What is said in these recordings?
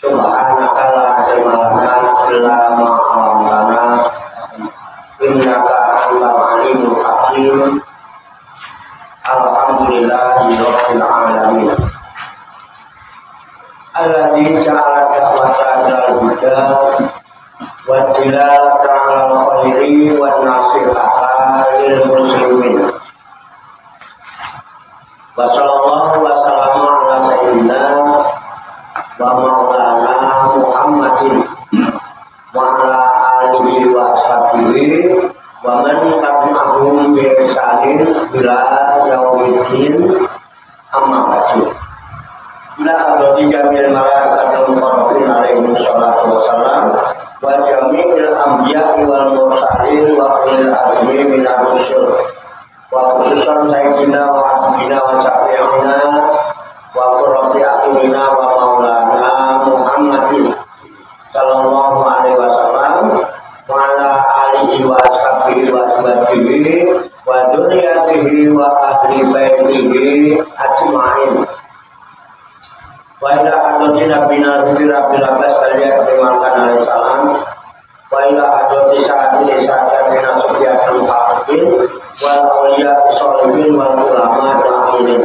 Subhanaka la ilma lana illa ma 'allamtana innaka antal alimul hakim. Alhamdulillahirabbil alamin. Alladzi ja'ala da'watan huda wa dilalata 'alal khairi wan nasihata lil muslimin. Wa sallallahu wa sallama ala sayyidina wa maulana Muhammadin wa ala alihi wa ashabihi wa man tabi'ahum bi ihsanin ila yaumiddin. Amma ba'du. Ila hadrati jamil malaikatil muqarrabin alaihi salatu wassalam wa jami'il anbiya'i wal mursalin wa ulil azmi minar rusul wa khususan sayyidina wa habibina wa syafi'ina wa qurrati a'yunina wa maulana Muhammadin sallallahu alaihi wasallam wa ala alihi wa ashabihi wa azwajihi wa dzurriyyatihi wa ahli baitihi ajma'in. Wa ila hadrati nabiyina Rabbil Abbas Baliyah Bimankan alaihi salam wa ila hadrati sa'atin sa'atina Sufyatul Haqin wal awliya sholihin wal ulama al-aminin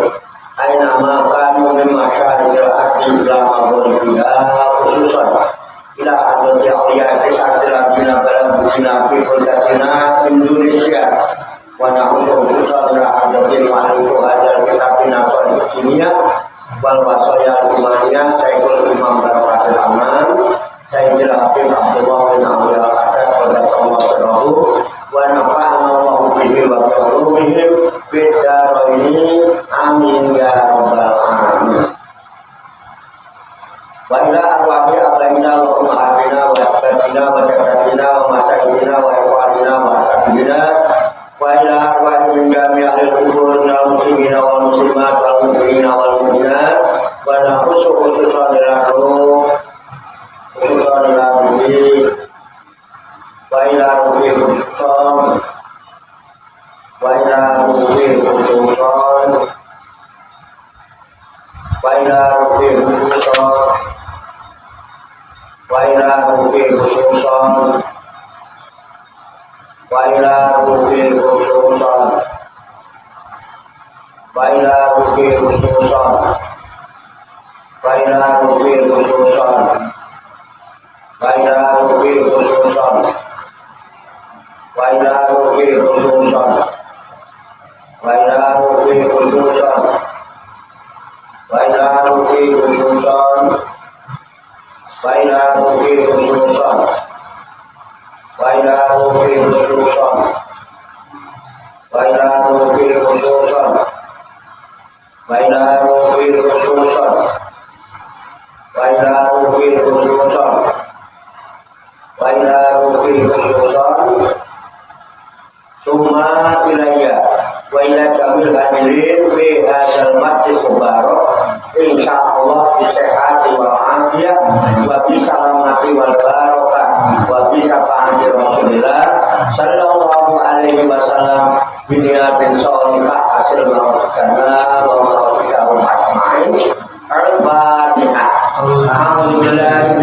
aina ma kanu min masyaratil ardi ila maghribiha khususan ila hadrati awliya sa'atil abina balam bina fi kulkatina Indonesia wa nahnu khususan ila hadrati ma'aliku hadal kitabina soal dunia wal wasaya al-imaniyah Sayyidul Imam Barokatul Aman Sayyidul Habib Abdullah bin Abdul Qadir Qadarullah Sirahu wa nafa'ana Allahu bihi wa bi'ulumihim bid-daraini amin ya rabbal alamin. Wa ila arwahi abaina wa ummahatina wa asbabina wa jaddatina wa masyaykhina wa ikhwanina wa ashabina wa ila arwahi min jami'il qubur wal muslimina wal muslimat wal mu'minina wal mu'minat wa nahussu khususan ila ruh khususan ila ruhi wa ila ruhi khususan wa ila ruhi khususan wa ila ruhi khususan wa ila ruhi khususan wa ila ruhi khususan wa ila ruhi khususan wa ila ruhi khususan wa ila ruhi khususan wa ila ruhi khususan wa ila ruhi khususan wa ila ruhi khususan wa ila ruhi khususan wa ila ruhi khususan wa ila ruhi khususan wa ila ruhi khususan wa ila ruhi khususan wa ila ruhi khususan summa ilayya wa ila jamil hadirin fi hadzal majlis mubarak insyaallah bi sihhati wal afiyah wa bi salamati wal barakah wa bi syafaati Rasulillah sallallahu alaihi wasallam bi niyatin sholihah hasil mawadana wa mawaddah ajmain. Al-Fatihah. Alhamdulillah.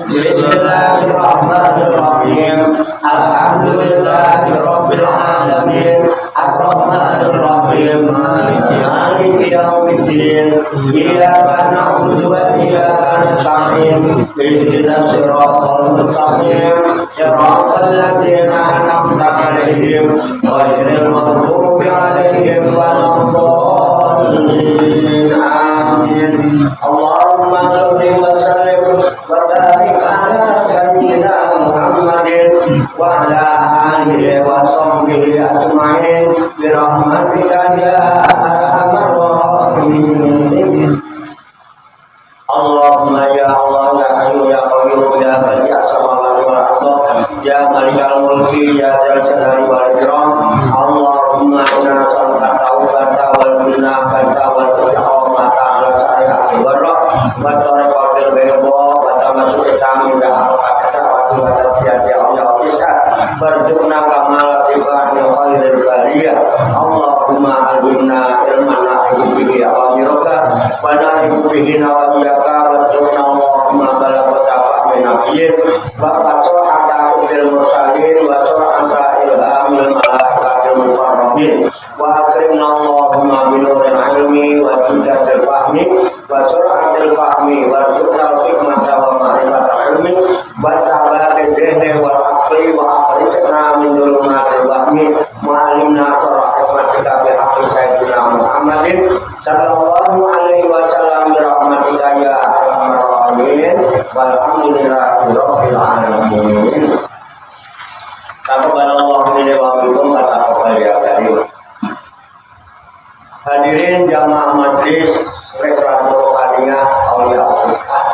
Bismillahirrahmanirrahim. Alhamdulillahirabbil alamin. Ar-Rahmanir-Rahim. Maliki yaumiddin. Iyyaka na'budu wa iyyaka nasta'in. Ihdinas siratal mustaqim. Siratal ladzina an'amta 'alaihim ghairil maghdubi 'alaihim waladdallin. Amin. Allahumma shalli wa sallim wa barik ala sayyidina Muhammadin wa ala alihi wa sahbihi ajma'in bi rahmatika ya arhamar rahimin. Allahumma ya Allah ya hayyu ya qayyum ya badi'as samawati wal ardh ya malikal mulki ya dzal jalali wal ikram. Allahumma inna nas'aluka taubata wal munafata wal istiqamata ala syari'ati warra wa tariqatil bayda wa tamassuka min al-haqqi wa tawfiqi Allah bisa berjuna kamal tibani khairil bariyah. Allahumma alimna ilman nafi'an bihi wa bihi wa iyyaka warzuqna Allahumma balagha min nabiyyin wa fasaha fil mursalin wa sur'ata ilhamil malaikatil muqarrabin wa akrimna Allahumma bi nuril ilmi wa hidayatil fahmi wa sur'atil fahmi wa zuqnal hikmata wa ma'rifatal ilmi wa sabatil dhihni wal aqli wa akhrijna min dhulumatil wahmi wa alimna surah hikmatika bi haqqi sayyidina Muhammadin sallallahu alaihi wasallam bi rahmatika ya arhamar rahimin walhamdulillahi rabbil alamin. Taqabbalallahu minna wa minkum wa taqabbal ya karim. Hadirin jamaah majlis Rekreator Rohaniah Aulia Usiskah,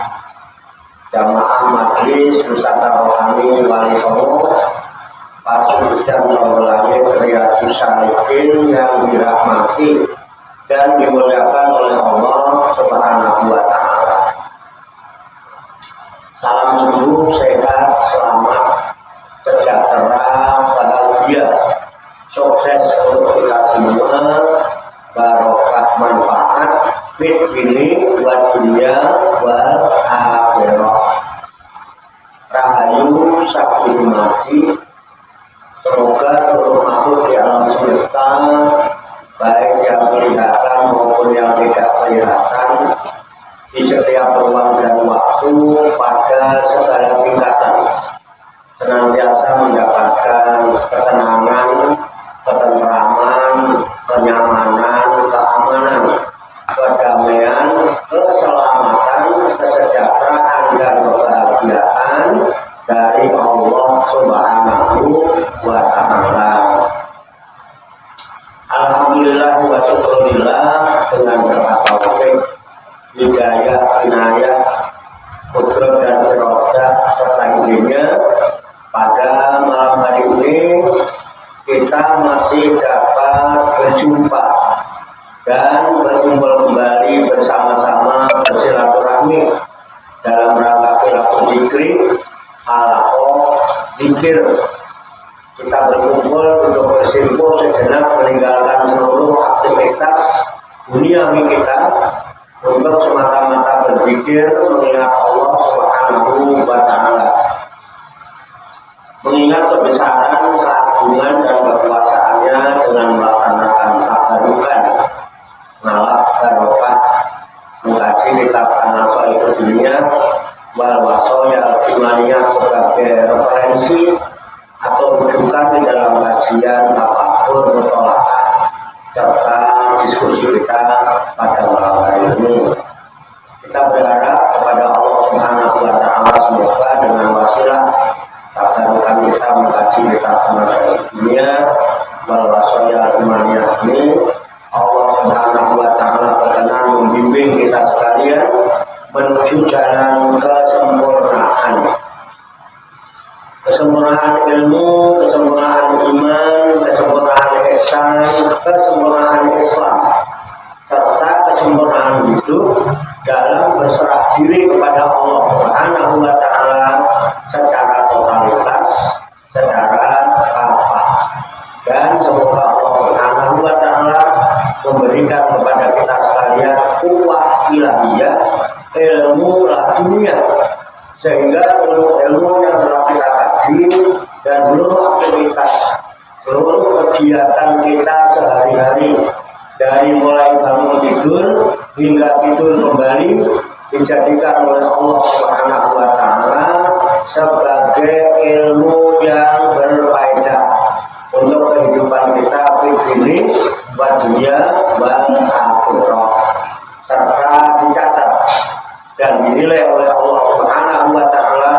jamaah majlis wisata rohani Wali Songo, Pak dan Nolani Riyadhus Shalihin yang dirahmati dan dimuliakan oleh Allah Subhanahu wa Ta'ala. Salam sembuh, sehat, selamat, sejahtera, bahagia, sukses untuk kita semua, barokah manfaat fit ini wa dunya wal akhirah. Rahayu sakti mati. Semoga seluruh makhluk di alam semesta, baik yang kelihatan maupun yang tidak kelihatan, di setiap ruang dan waktu, pada segala tingkatan, senantiasa mendapatkan ketenangan, ketentraman, kenyamanan, keamanan, kedamaian, keselamatan, kesejahteraan, dan kebahagiaan dari Allah Subhanahu wa Ta'ala. Alhamdulillah wa syukurillah, dengan berkat taufik, hidayah, inayah, kudrat dan irodah serta izinnya, pada malam hari ini kita masih dapat berjumpa dan berkumpul kembali bersama-sama bersilaturahmi dalam rangka khilafah zikri, halaqah zikir. Kita berkumpul untuk bersimpul sejenak, meninggalkan seluruh aktivitas duniawi kita untuk semata-mata berzikir, mengingat Allah Subhanahu wa Ta'ala, mengingat kebesaran, keagungan dan kekuasaannya dengan melaksanakan tabarukan, ngalap barokah, mengkaji kitab An-Nasaihud Dunia wal Wasoya Imaniyah sebagai referensi atau rujukan di dalam kajian apapun mutola'ah serta diskusi kita pada malam hari ini. Kita berharap kepada Allah Subhanahu wa Ta'ala, semoga dengan wasilah tabarukan kita mengkaji kitab An-Nasaihud Dunia wal Wasoya Imaniyah ini, Allah Subhanahu wa Ta'ala berkenan membimbing kita sekalian menuju jalan kesempurnaan ilmu, kesempurnaan iman, kesempurnaan ihsan, kesempurnaan Islam, serta kesempurnaan hidup dalam berserah diri kepada Allah Subhanahu wa Ta'ala secara totalitas, secara kafah. Dan semoga Allah Subhanahu wa Ta'ala memberikan kepada kita sekalian kuwah ilahiyah, ilmu laduniyah, sehingga ilmu yang telah kita kaji dan seluruh aktivitas, seluruh kegiatan kita sehari-hari, dari mulai bangun tidur hingga tidur kembali, dijadikan oleh Allah Subhanahu wa Ta'ala sebagai ilmu yang berfaedah untuk kehidupan kita di sini, wa dunya wal akhirah, serta dicatat dan dinilai oleh Allah Subhanahu wa Ta'ala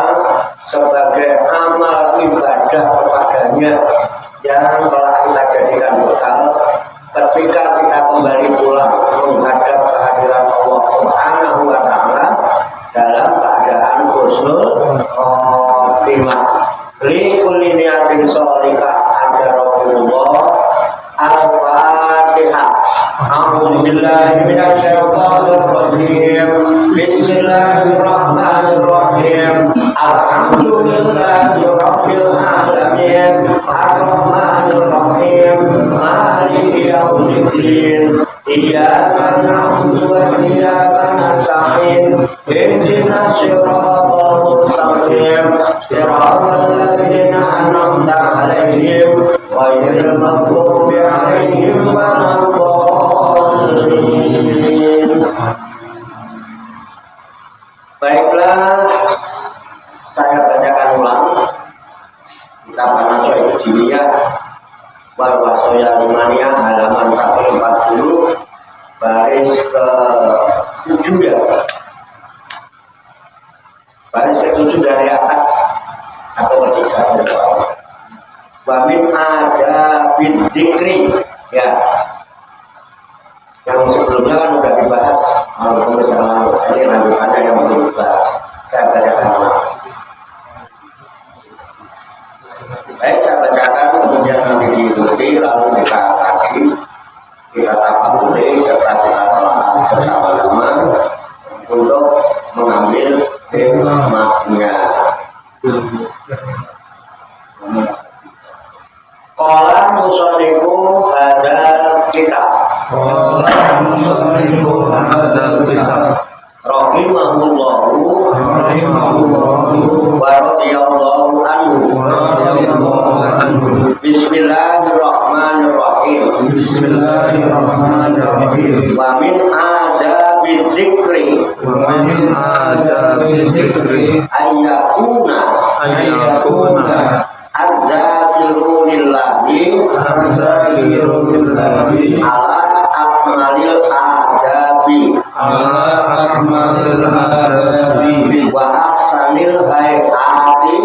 sebagai amal ibadah kepadanya yang telah kita jadikan bekal ketika kita kembali pulang menghadap kehadiran Allah Subhanahu wa Ta'ala dalam keadaan husnul khotimah. Li kulli niyatin sholihah ajarahullah. Al-Fatihah. A'udzu billahi minasy syaithanir rajim. Bismillahirrahmanirrahim. Alhamdulillahi rabbil alamin. Ar-Rahmanir Rahim. Maliki yaumiddin. yaumiddin. Iyyaka na'budu wa iyyaka nasta'in. Ihdinas siratal mustaqim. Siratal ladzina an'amta 'alaihim ghairil maghdubi 'alaihim waladdallin. Baiklah, saya bacakan ulang kitab An-Nasai'ud Diniyah wal Wasaya Limaniyah halaman 140 baris ke-7 ya. Baris ke-7 dari atas atau ketiga dari bawah. Wa min ada bidzikri ya. Yang sebelumnya kan sudah dibahas ini lanjutannya yang belum dibahas. Saya bacakan ulang. Baik, saya bacakan kemudian nanti diikuti lalu kita kaji, kita tafakuri, serta kita telah bersama-sama untuk mengambil hikmahnya. Qala musannifu hadzal kitab. Qala musannifu hadzal kitab. Rahimahullahu wa radhiyallahu anhu. Bismillahirrahmanirrahim. Bismillahirrahmanirrahim. Wa min adabi dzikri. Wa min adabi dzikri Ayyakuna azzakiru lillahi ala akmalil adabi wa ahsanil hayati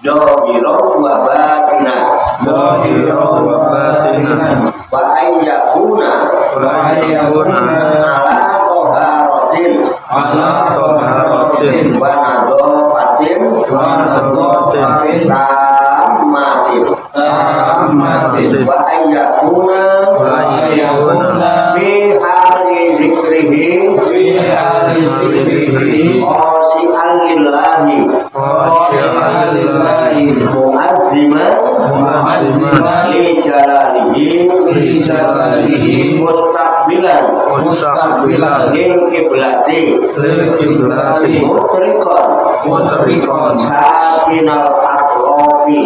zahiran wa batinan wa ayyakuna ala toharatin wa nadhafatin tammatin wa ayyakuna fi hali zikrihi khashi'an lillahi mu'azziman li jalalihi mustaqbilan lil kiblati mutrikon sakinal atrofi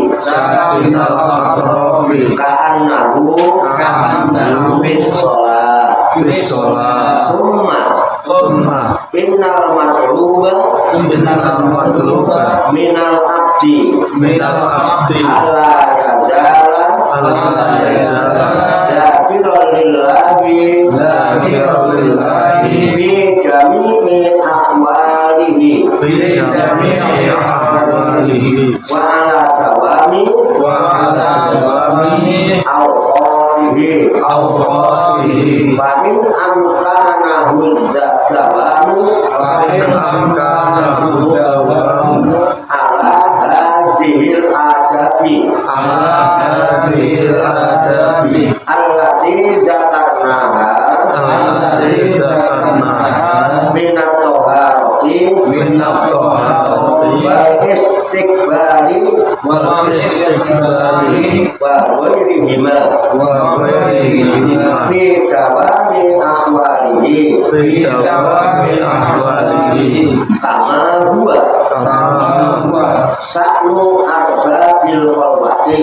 ka'annahu bis-sholat summa innal matluba minal abdi ala yazala dhakiran lillahi fi jami'i ahwalihi wa ala dawami awqatihi wa in amkanahu dawamu ala hadhil adabi allati dzakarnaha minat toharati wal istiqbali wa ghairihima fi dawami ahwalihi kama huwa sa'nu arbabil khalwati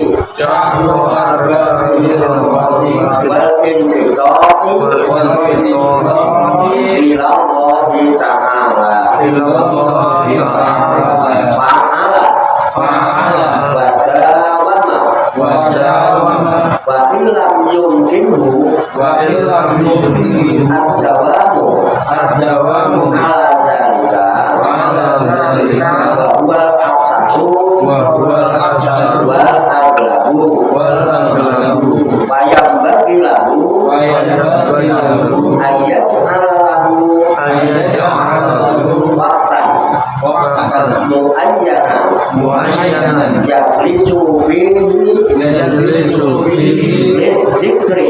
wal inqita'u ila Allah ta'ala wa illam yumkinhu ad-dawamu ala dzalika wa huwal afsahu wal aghlabu bayam bagi lahu ayat lahu waqtan muayyanan yajlisu fihi zikri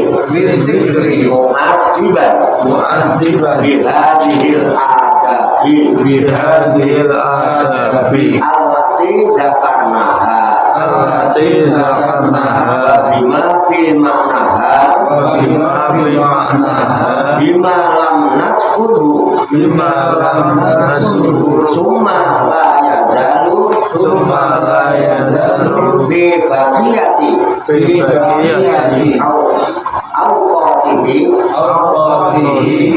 mu'adziban bihadihil adabi allati allati zakarnaha bima fi maknaha bima fi maknaha bima lam naskudu bima lam nasuru summa la yazalu summa la yazalu bi baqiyati fi baqiyati au qatihi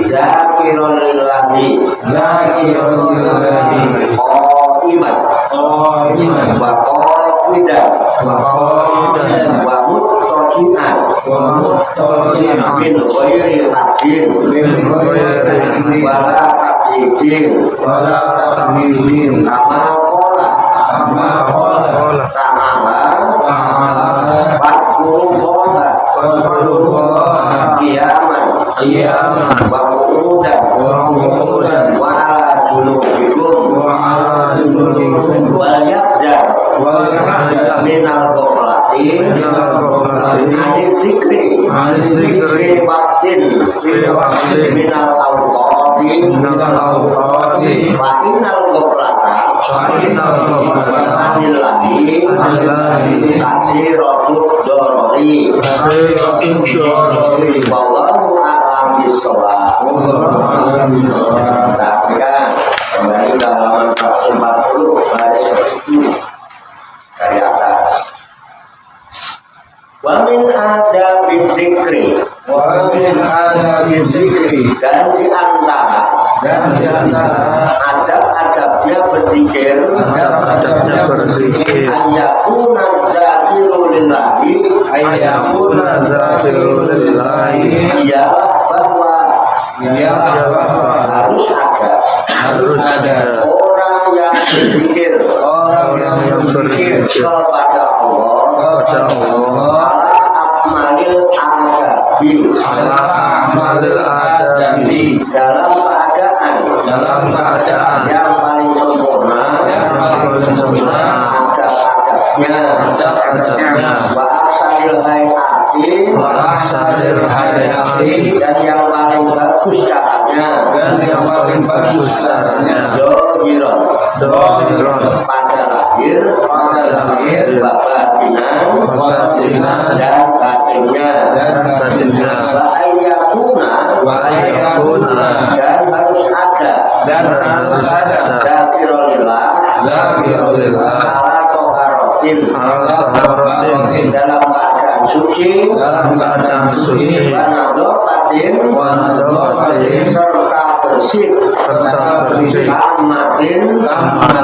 zakirun lillahi iman wa qa'idan wa muttaqian min ghairi hadin wala taqidin kama qala ta'ala fadkurullaha qiyaman wa qu'udan wa ala junubikum wal yahjar minal ghaflati anil zikri fi waqtin minal awqati fa innal ghaflata anil lahi kasiratud dorori wallahu a'lam bishawab. Perhatikan kembali ke halaman 140 baris 1 dari atas. Wa min adabil zikri dan di antara adab-adabnya berzikir ayyakuna zakiru lillahi ialah bahwa harus ada orang yang berzikir kepada Allah akmalil adabi dalam keadaan yang paling sempurna adab-adabnya wa ahsanil hayati dan yang paling bagus caranya dohiron pada lahir batinan dan batinnya wa ayyakuna dan harus ada zakirulillah ala toharotin dalam keadaan suci wanadopatin serta bersih kamatin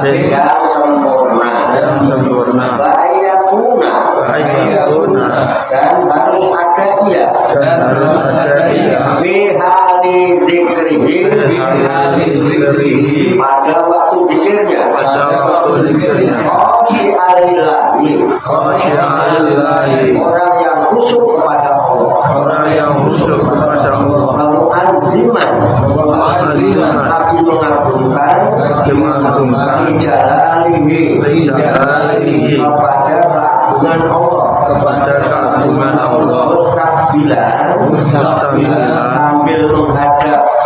yang sempurna wa ayyakuna dan harus ada ia fi hali zikrihi pada waktu zikirnya orang yang khusyuk kepada Allah lalu aziman tapi mengagungkan jalalihi kepada keagungan Allah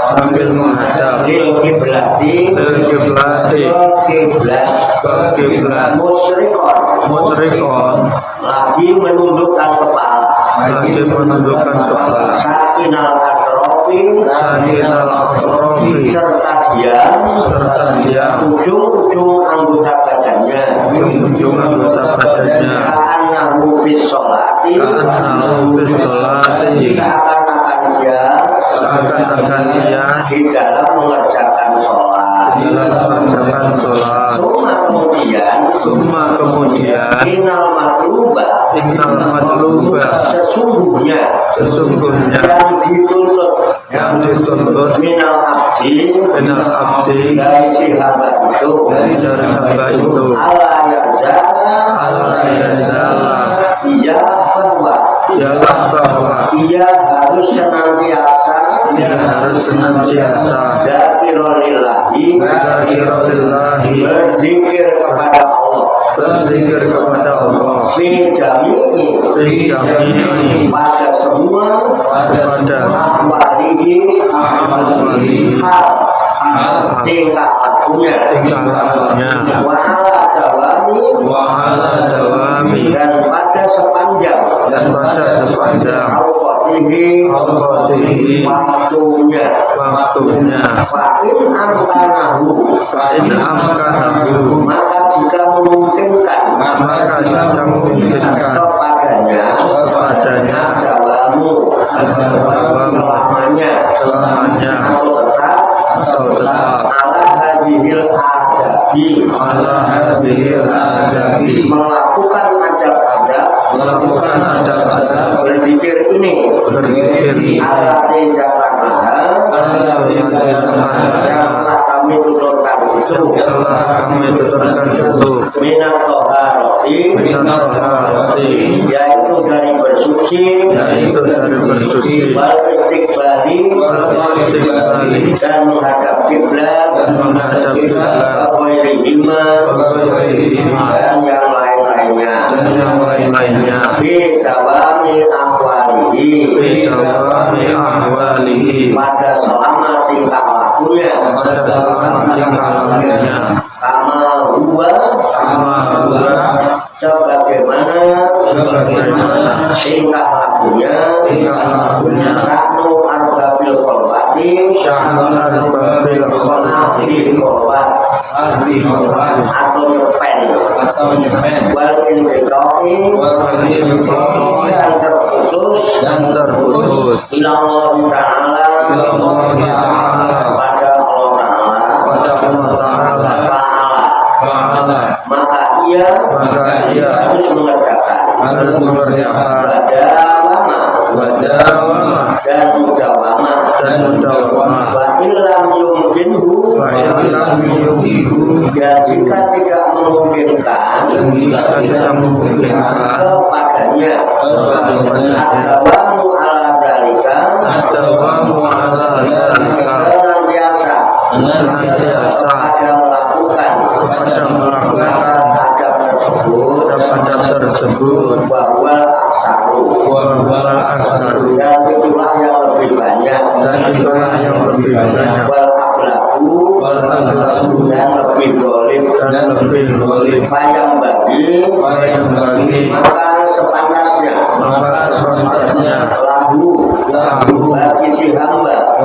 sambil menghadap lil kiblati musyrikon lagi menundukkan kepala sakinal atrofi serta diam ujung-ujung anggota badannya ka'annahu bis sholati seakan-akan dia di dalam mengerjakan sholat summa kemudian minal matlubah sesungguhnya yang dituntut minal abdi dari si hamba itu ala yazala ia harus senantiasa zakirolillahi berzikir kepada Allah fi jami'i pada semua ahwalihi hal tingkah lakunya wa ala dawami dan pada sepanjang Al-Qatihi waktunya Fa'in amkanahu maka jika memungkinkan kepadanya dawamu selamanya atau tetap ala hadhil adabi melakukan adab-adab berzikir ini ala yang telah kami tuturkan itu minat toharoti yaitu dari bersuci wal istiqbali dan menghadap kiblat dan yang lain-lainnya fi dawami ahwalihi pada selama tingkah lakunya kama huwa sebagaimana tingkah lakunya sa'nu arbabil qolwati ahli qolwat atau nyepen wal inqita'i dan terputus ilallah ta'ala pada Allah ta'ala maka ia harus mengerjakan wadawama dan mudawama wa illam yumkinhu ya jika tidak memungkinkan kepadanya adawamu ala dalika senantiasa pada melakukan adab tersebut bahwa aksaru dan itulah yang lebih banyak wal aglabu dan lebih dolim yang bagi maka sepantasnya lahu bagi si hamba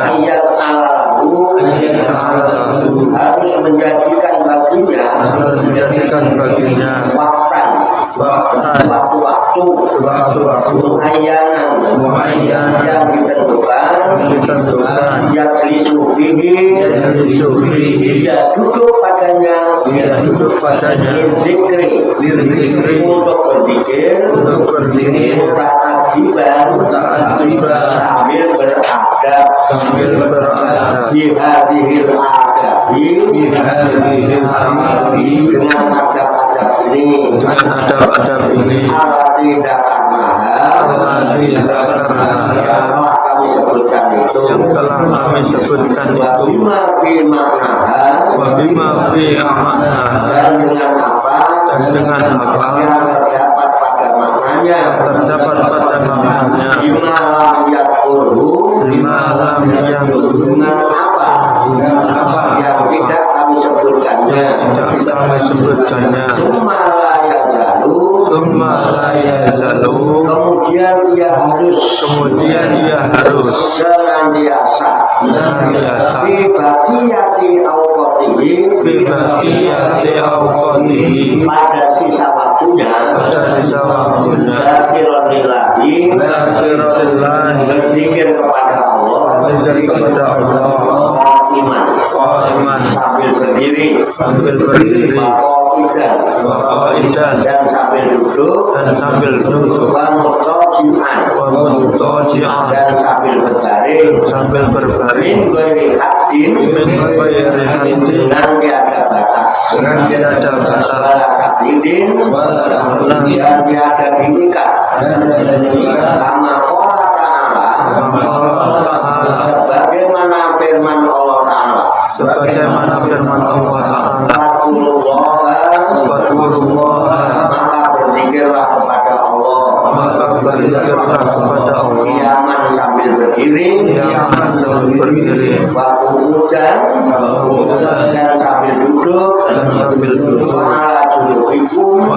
ayat alahu harus menjadikan baginya waktu muayyanan yang ditentukan yang fihi dia duduk padanya zikri untuk berzikir sambil beradab di hadhil adabi dengan adab-adab ini tidak telah kami sebutkan itu wabima fi maknaha dan dengan apa yang terdapat pada maknanya lima lam yadkurhu dengan apa yang tidak kami sebutkannya summa la yazalu kemudian ia harus senantiasa fi baqiyati awqatihi pada sisa waktunya zakironillahi berzikir kepada Allah iman sambil berdiri dan sambil duduk dan sambil berbaring dan tiada batas dan tiada tingkat sama Allah sebagaimana firman Allah Ta'ala maka berzikirlah kepada Allah kiaman sambil berdiri berdiri, wakudan dan sambil duduk, wa'ala junubikum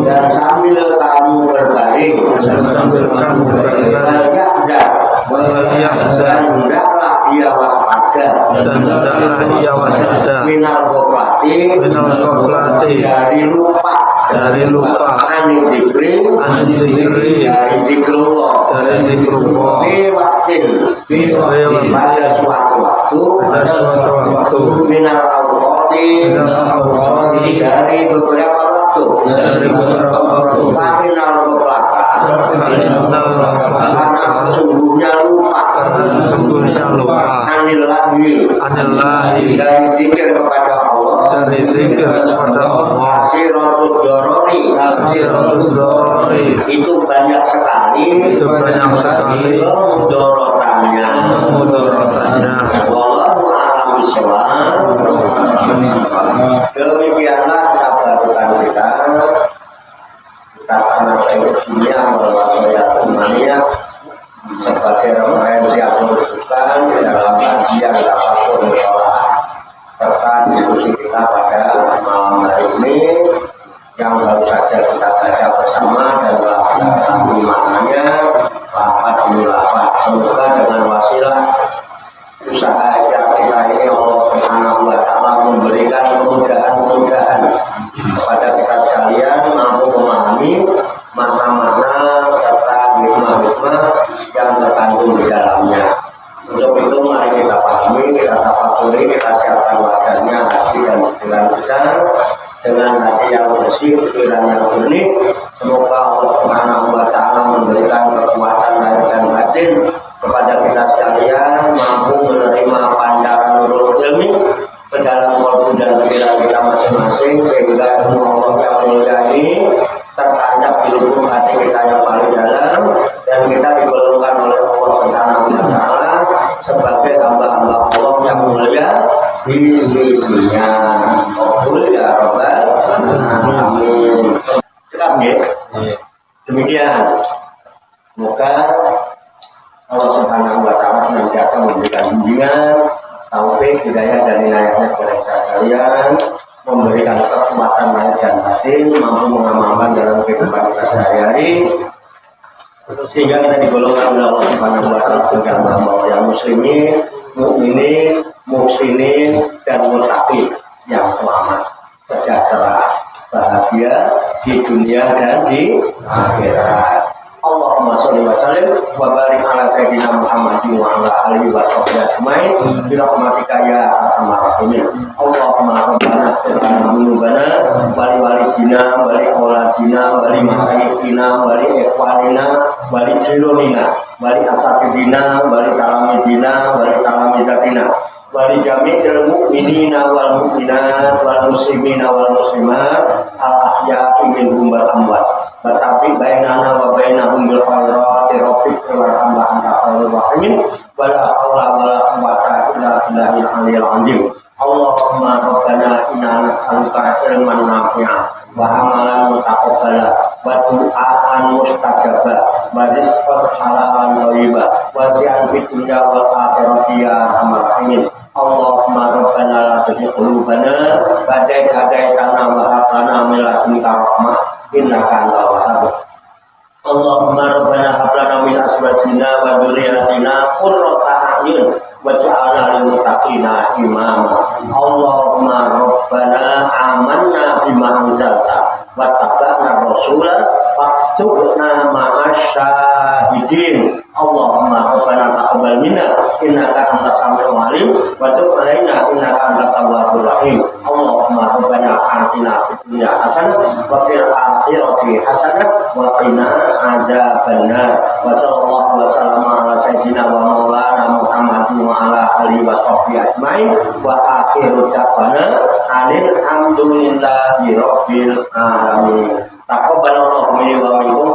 dan sambil kamu berbaring, dan hendaklah dia waspada minal goflati dari lupa anil dikri dari dikrullah pada suatu waktu minal awqati dari beberapa waktu minal goflata karena sesungguhnya lupa anillahi dari zikir kepada Allah Siratul dorori itu banyak sekali mudorotannya. Wallahu a'lam bishawab. Demikianlah kabar kita anak saya dunia bahwa semuanya sebagai referensi yang menunjukkan di dalam kajian apapun serta diskusi kita pada malam hari ini yang baru saja kita baca bersama dan mengetahui maknanya lapat demi lapat. Semoga dengan wasilah usaha kita ini Allah Subhanahu wa Ta'ala memberikan kemudahan-kemudahan kepada kita sekalian mampu memahami makna-makna serta hikmah-hikmah yang terkandung di dalamnya. Untuk itu mari kita pahami, kita tafakuri, kita siapkan wadahnya hati dan pikiran kita dengan hati yang bersih, pikiran yang jernih. Semoga Allah Subhanahu wa Ta'ala memberikan kekuatan lahir dan batin kepada kita sekalian mampu menerima pancaran nurul ilmi ke dalam kalbu dan pikiran kita masing-masing sehingga ilmu Allah yang mulia ini tertancap di lubuk hati kita yang paling dalam dan kita digolongkan oleh Allah Subhanahu wa Ta'ala sebagai hamba-hamba Allah yang mulia di sisinya. Qul ya rabbal alamin. Cekap nggih. Demikian. Semoga Allah Subhanahu wa Ta'ala senantiasa memberikan bimbingan, taufik, hidayah dan inayahnya kepada sekalian, memberikan kekuatan lahir dan batin, mampu mengamalkan dalam kehidupan kita sehari-hari, sehingga kita digolongkan oleh Allah Subhanahu wa Ta'ala sebagai hamba-hamba yang muslimin, mukminin, muhsinin dan muttaqin yang selamat, sejahtera, bahagia di dunia dan di akhirat. Allahumma sholli wa sallim wa barik ala sayyidina Muhammadin wa ala alihi wa sahbihi ajmain bi rahmatika ya arhamar rahimin. Allahumma rabbana ighfir lana dzunubana wa li walidina wa li auladina wa li masyayikhina wa li ikhwanina wa li jironina wa li asatidina wa li talamidina wa li talamidatina wa li jami'il mu'minina wal mu'minat wal muslimina wal muslimat al ahya'i minhum wal amwat. Tetapi bainana wa bainahum bil khairati rabbik warhamna anta khairur rahimin wa la haula wa la quwwata illa billahil aliyyil azim. Allahumma rabbana inna nas'aluka ilman nafi'an wa amalan mutaqabbala wa du'aan mustajaba wa rizqan halalan thayyiba wa si'an fid dunya wal akhirati ya arhamar rahimin. Allahumma rabbana la tuzigh qulubana ba'da idh hadaytana wa hab lana min ladunka rahmah innaka antal wahhab. Allahumma rabbana hab lana min azwajina wa dhurriyyatina qurrata a'yun waj'alna lil muttaqina imama. Allahumma rabbana amanna bima anzalta wattaba'na rasula faktubna ma'asy syahidin. Allahumma rabbana taqabbal minna innaka antas samiul alim wa tub 'alaina innaka antat tawwabur rahim. Allahumma rabbana atina fid dunya hasanah wa fil akhirati hasanah wa qina azabannar. Wa sallallahu wa sallama ala sayyidina wa maulana Muhammadin wa ala alihi wa sahbihi ajmain wa akhiru da'wana alhamdulillahi rabbil alamin. Taqabbalallahu minni wa minkum